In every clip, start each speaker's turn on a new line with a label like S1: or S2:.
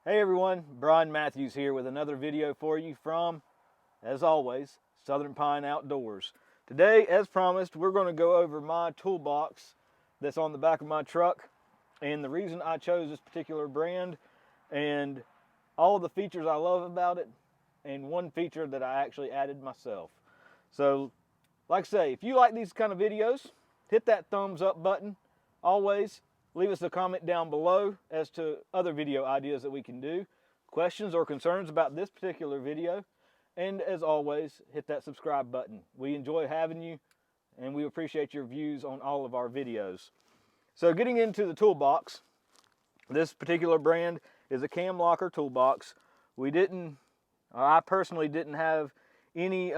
S1: Hey everyone, Brian Matthews here with another video for you from, as always, Southern Pine Outdoors. Today, as promised, we're going to go over my toolbox that's on the back of my truck and the reason I chose this particular brand and all the features I love about it and one feature that I actually added myself. So, like I say, if you like these kind of videos, hit that thumbs up button. Always leave us a comment down below as to other video ideas that we can do, questions or concerns about this particular video, and as always, hit that subscribe button. We enjoy having you, and we appreciate your views on all of our videos. So getting into the toolbox, this particular brand is a CamLocker toolbox. I personally didn't have any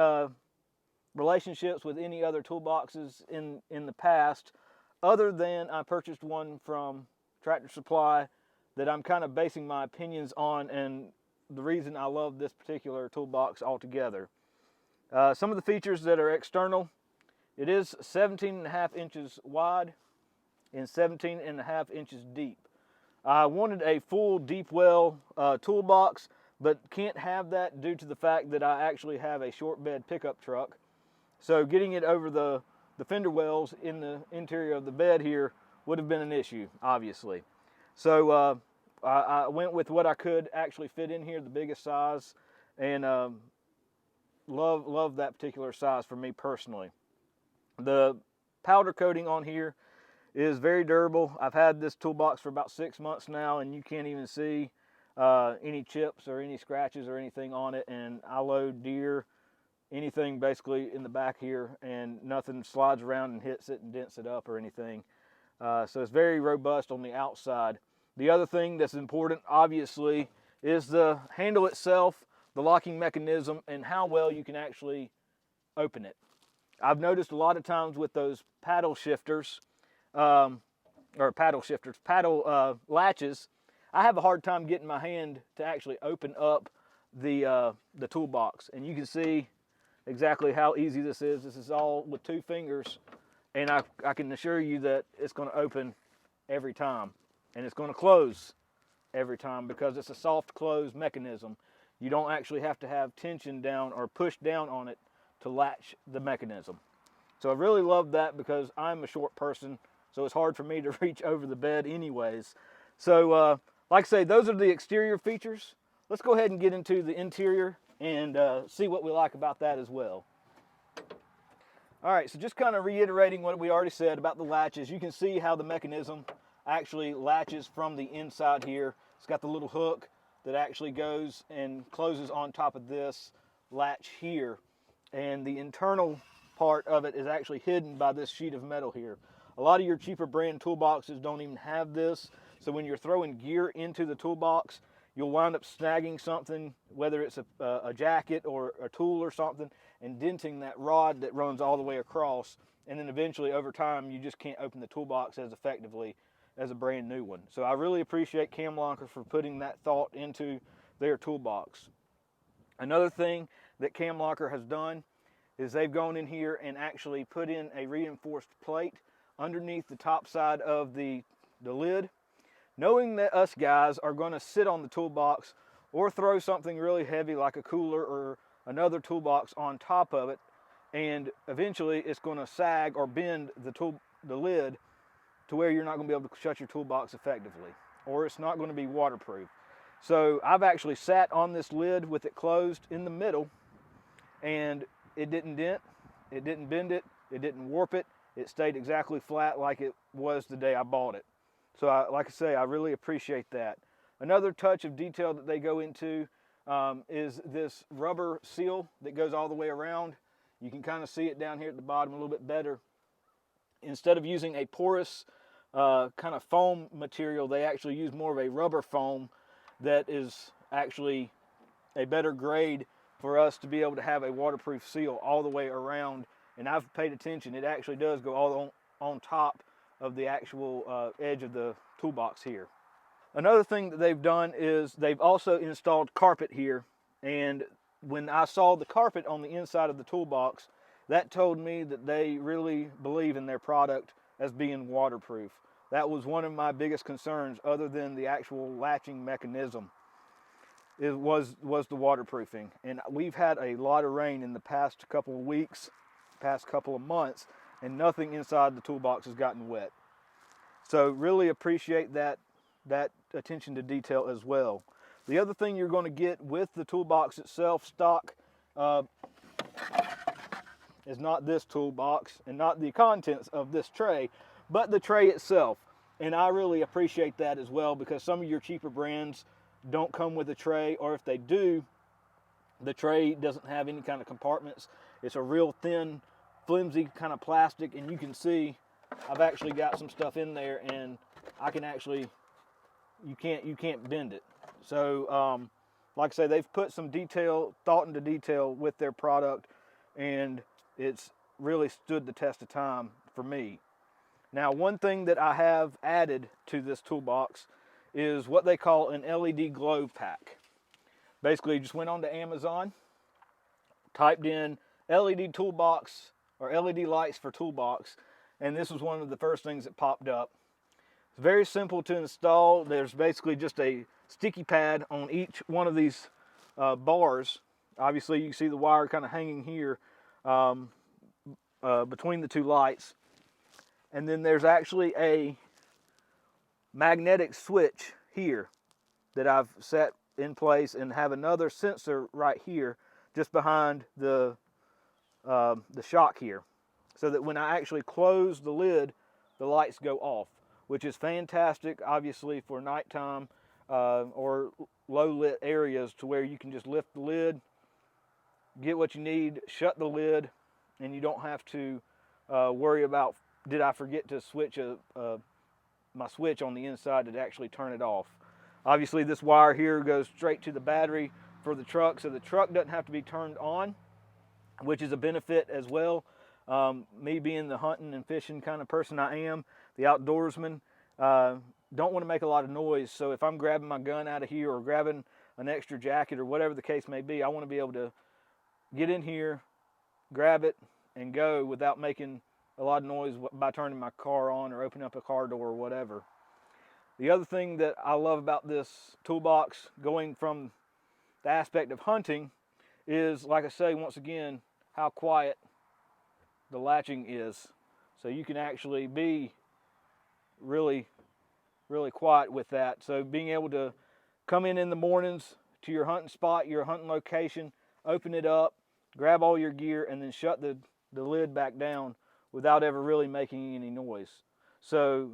S1: relationships with any other toolboxes in the past, other than I purchased one from Tractor Supply that I'm kind of basing my opinions on and the reason I love this particular toolbox altogether. Some of the features that are external, it is 17.5 inches wide and 17.5 inches deep. I wanted a full deep well toolbox, but can't have that due to the fact that I actually have a short bed pickup truck. So getting it over the fender wells in the interior of the bed here would have been an issue, obviously. So I went with what I could actually fit in here, the biggest size, and love that particular size for me personally. The powder coating on here is very durable. I've had this toolbox for about 6 months now, and you can't even see any chips or any scratches or anything on it, and I load deer, anything basically in the back here, and nothing slides around and hits it and dents it up or anything. So it's very robust on the outside. The other thing that's important, obviously, is the handle itself, the locking mechanism, and how well you can actually open it. I've noticed a lot of times with those paddle latches, I have a hard time getting my hand to actually open up the toolbox, and you can see exactly how easy this is. This is all with 2 fingers, and I can assure you that it's going to open every time, and it's going to close every time because it's a soft close mechanism. You don't actually have to have tension down or push down on it to latch the mechanism. So I really love that because I'm a short person, so it's hard for me to reach over the bed anyways. So like I say, those are the exterior features. Let's go ahead and get into the interior and see what we like about that as well. All right, so just kind of reiterating what we already said about the latches, you can see how the mechanism actually latches from the inside here. It's got the little hook that actually goes and closes on top of this latch here, and the internal part of it is actually hidden by this sheet of metal here. A lot of your cheaper brand toolboxes don't even have this, so when you're throwing gear into the toolbox, you'll wind up snagging something, whether it's a jacket or a tool or something, and denting that rod that runs all the way across, and then eventually over time you just can't open the toolbox as effectively as a brand new one. So I really appreciate CamLocker for putting that thought into their toolbox. Another thing that CamLocker has done is they've gone in here and actually put in a reinforced plate underneath the top side of the lid. Knowing that us guys are going to sit on the toolbox or throw something really heavy like a cooler or another toolbox on top of it, and eventually it's going to sag or bend the lid to where you're not going to be able to shut your toolbox effectively, or it's not going to be waterproof. So I've actually sat on this lid with it closed in the middle, and it didn't dent, it didn't bend it, it didn't warp it. It stayed exactly flat like it was the day I bought it. So like I say, I really appreciate that. Another touch of detail that they go into is this rubber seal that goes all the way around. You can kind of see it down here at the bottom a little bit better. Instead of using a porous kind of foam material, they actually use more of a rubber foam that is actually a better grade for us to be able to have a waterproof seal all the way around. And I've paid attention, it actually does go all on top of the actual edge of the toolbox here. Another thing that they've done is they've also installed carpet here, and when I saw the carpet on the inside of the toolbox, that told me that they really believe in their product as being waterproof. That was one of my biggest concerns, other than the actual latching mechanism. was the waterproofing. And we've had a lot of rain in the past couple of weeks, past couple of months, and nothing inside the toolbox has gotten wet. So really appreciate that attention to detail as well. The other thing you're going to get with the toolbox itself, stock, is not this toolbox and not the contents of this tray, but the tray itself. And I really appreciate that as well, because some of your cheaper brands don't come with a tray, or if they do, the tray doesn't have any kind of compartments. It's a real thin, flimsy kind of plastic, and you can see I've actually got some stuff in there, and I can actually, you can't bend it. So like I say, they've put some thought into detail with their product, and it's really stood the test of time for me. Now, one thing that I have added to this toolbox is what they call an LED glow pack. Basically, just went onto Amazon, typed in LED toolbox or LED lights for toolbox, and this was one of the first things that popped up. It's very simple to install. There's basically just a sticky pad on each one of these bars. Obviously, you can see the wire kind of hanging here between the two lights. And then there's actually a magnetic switch here that I've set in place, and have another sensor right here just behind the shock here, so that when I actually close the lid, the lights go off, which is fantastic, obviously, for nighttime or low lit areas, to where you can just lift the lid, get what you need, shut the lid, and you don't have to worry about, did I forget to switch my switch on the inside to actually turn it off. Obviously, this wire here goes straight to the battery for the truck, so the truck doesn't have to be turned on, which is a benefit as well. Me being the hunting and fishing kind of person I am, the outdoorsman, don't want to make a lot of noise. So if I'm grabbing my gun out of here, or grabbing an extra jacket, or whatever the case may be, I want to be able to get in here, grab it, and go without making a lot of noise by turning my car on or opening up a car door or whatever. The other thing that I love about this toolbox, going from the aspect of hunting, is, like I say, once again, how quiet the latching is. So you can actually be really, really quiet with that. So being able to come in the mornings to your hunting spot, your hunting location, open it up, grab all your gear, and then shut the lid back down without ever really making any noise. So,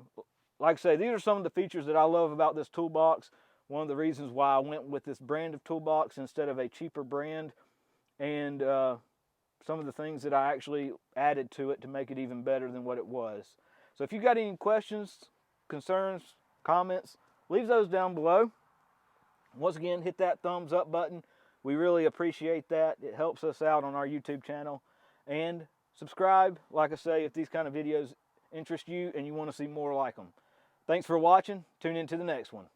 S1: like I say, these are some of the features that I love about this toolbox. One of the reasons why I went with this brand of toolbox instead of a cheaper brand, and some of the things that I actually added to it to make it even better than what it was. So if you got any questions, concerns, comments, leave those down below. Once again, hit that thumbs up button. We really appreciate that. It helps us out on our YouTube channel. And subscribe, like I say, if these kind of videos interest you and you want to see more like them. Thanks for watching. Tune in to the next one.